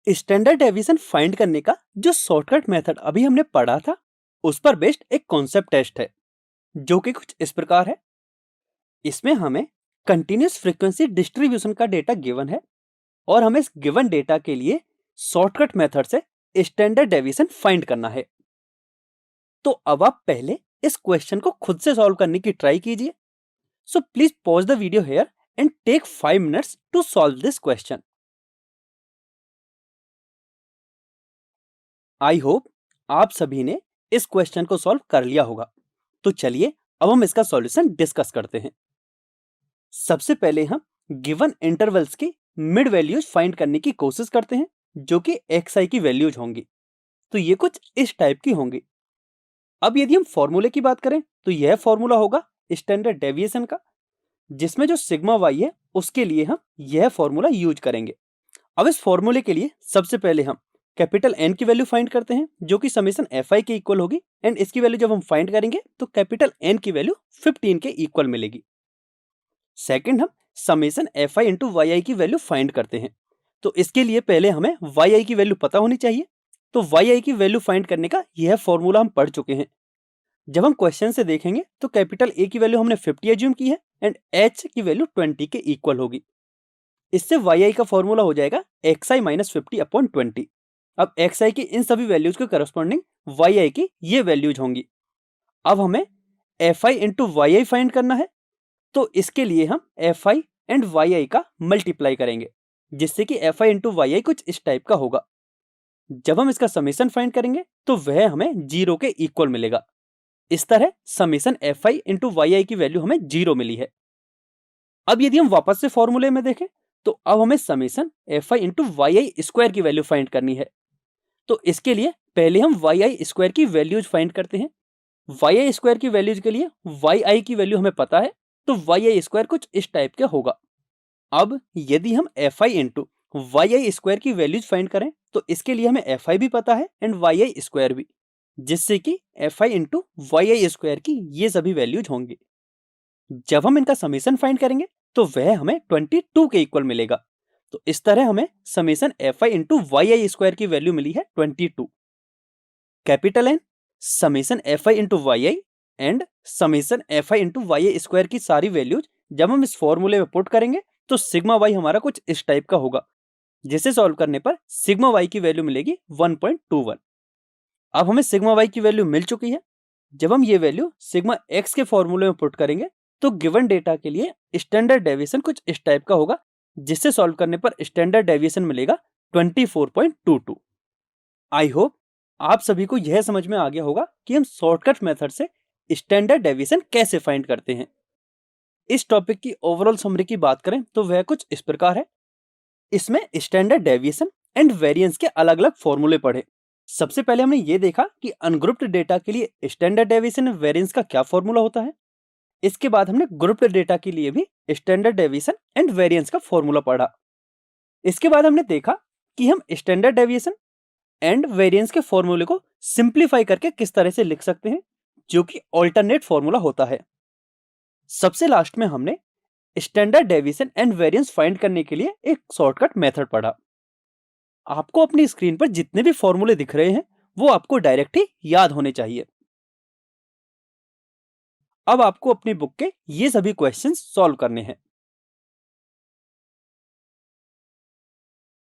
Standard deviation find करने का जो शॉर्टकट मेथड अभी हमने पढ़ा था उस पर बेस्ड एक कॉन्सेप्ट टेस्ट है जो कि कुछ इस प्रकार है। इसमें हमें कंटिन्यूस फ्रीक्वेंसी डिस्ट्रीब्यूशन का डेटा गिवन है और हमें इस गिवन डेटा के लिए शॉर्टकट मेथड से स्टैंडर्ड डेविएशन फाइंड करना है। तो अब आप पहले इस क्वेश्चन को खुद से सॉल्व करने की ट्राई कीजिए। So please pause the video here and take 5 minutes to solve this question. I hope आप सभी ने इस क्वेश्चन को सॉल्व कर लिया होगा। तो चलिए अब हम इसका सॉल्यूशन डिस्कस करते हैं। सबसे पहले हम गिवन इंटरवल्स की मिड वैल्यूज फाइंड करने की कोशिश करते हैं जो कि xi की वैल्यूज होंगी। तो ये कुछ इस टाइप की होंगी। अब यदि हम फॉर्मूले की बात करें तो यह फॉर्मूला होगा स्टैंडर्ड डेविएशन का, जिसमें जो सिग्मा वाई है उसके लिए हम यह फॉर्मूला यूज करेंगे। अब इस फॉर्मूले के लिए सबसे पहले हम कैपिटल एन की वैल्यू फाइंड करते हैं जो कि समेशन एफ आई के इक्वल होगी एंड इसकी वैल्यू जब हम फाइंड करेंगे तो कैपिटल एन की वैल्यू 15 के इक्वल मिलेगी। सेकंड हम summation F I into Y I की वैल्यू फाइंड करते हैं। तो इसके लिए पहले हमें वाई आई की वैल्यू पता होनी चाहिए। तो वाई आई की वैल्यू फाइंड करने का यह फॉर्मूला हम पढ़ चुके हैं। जब हम क्वेश्चन से देखेंगे तो कैपिटल ए की वैल्यू हमने 50 एज्यूम की है एंड एच की वैल्यू 20 के इक्वल होगी। इससे वाई आई का फॉर्मूला हो जाएगा एक्स आई माइनस 50 अपॉन 20। अब एक्स आई की इन सभी वैल्यूज के करस्पॉन्डिंग वाई आई की ये वैल्यूज होंगी। अब हमें F I into Y I find करना है। तो इसके लिए हम F I and Y I का मल्टीप्लाई करेंगे जिससे कि F I into Y I कुछ इस टाइप का होगा। जब हम इसका समेशन फाइंड करेंगे तो वह हमें 0 के इक्वल मिलेगा। इस तरह summation F I into Y I की वैल्यू हमें 0 मिली है। अब यदि हम वापस से फॉर्मूले में देखें तो अब हमें summation F I into Y I square की वैल्यू फाइंड करनी है। तो इसके लिए पहले हम वाई आई स्क्वायर की वैल्यूज फाइंड करते हैं। वाई आई स्क्वायर की वैल्यूज के लिए वाई आई की वैल्यू हमें पता है, तो वाई आई स्क्वायर कुछ इस टाइप का होगा। अब यदि हम F I into Y I square की वैल्यूज फाइंड करें तो इसके लिए हमें एफ आई भी पता है एंड वाई आई स्क्वायर भी, जिससे कि F I into Y I square की ये सभी वैल्यूज होंगी। जब हम इनका समेशन फाइंड करेंगे तो वह हमें 22 के इक्वल मिलेगा। तो इस तरह हमें summation F I into Y I square की वैल्यू मिली है 22। Capital N summation F I into Y I and summation F I into Y I square की सारी वैल्यूज जब हम इस फॉर्मूले में पुट करेंगे तो सिग्मा वाई हमारा कुछ इस टाइप का होगा, जिसे सॉल्व करने पर सिग्मा वाई की वैल्यू मिलेगी 1.21। अब हमें सिग्मा वाई की वैल्यू मिल चुकी है। जब हम ये वैल्यू सिग्मा एक्स के फॉर्मूले में पुट करेंगे तो गिवन डेटा के लिए स्टैंडर्ड डेविएशन कुछ इस टाइप का होगा, जिससे सॉल्व करने पर स्टैंडर्ड डेविएशन मिलेगा 24.22। आई होप आप सभी को यह समझ में आ गया होगा कि हम शॉर्टकट मेथड से स्टैंडर्ड डेविएशन कैसे फाइंड करते हैं। इस टॉपिक की ओवरऑल समरी की बात करें तो वह कुछ इस प्रकार है। इसमें स्टैंडर्ड डेविएशन एंड वेरिएंस के अलग अलग फॉर्मूले पढ़े। सबसे पहले हमने ये देखा कि अनग्रुप्ड डेटा के लिए स्टैंडर्ड डेविएशन एंड वेरिएंस का क्या फॉर्मूला होता है। इसके बाद हमने ग्रुप्ड डेटा के लिए भी स्टैंडर्ड डेविएशन एंड वेरिएंस का फॉर्मूला पढ़ा। इसके बाद हमने देखा कि हम स्टैंडर्ड डेविएशन एंड वेरिएंस के फॉर्मूले को सिंप्लीफाई करके किस तरह से लिख सकते हैं, जो कि ऑल्टरनेट फॉर्मूला होता है। सबसे लास्ट में हमने standard deviation and variance find करने के लिए एक शॉर्टकट मेथड पढ़ा। आपको अपनी स्क्रीन पर जितने भी फॉर्मूले दिख रहे हैं वो आपको डायरेक्ट ही याद होने चाहिए। अब आपको अपनी बुक के ये सभी क्वेश्चंस सॉल्व करने हैं।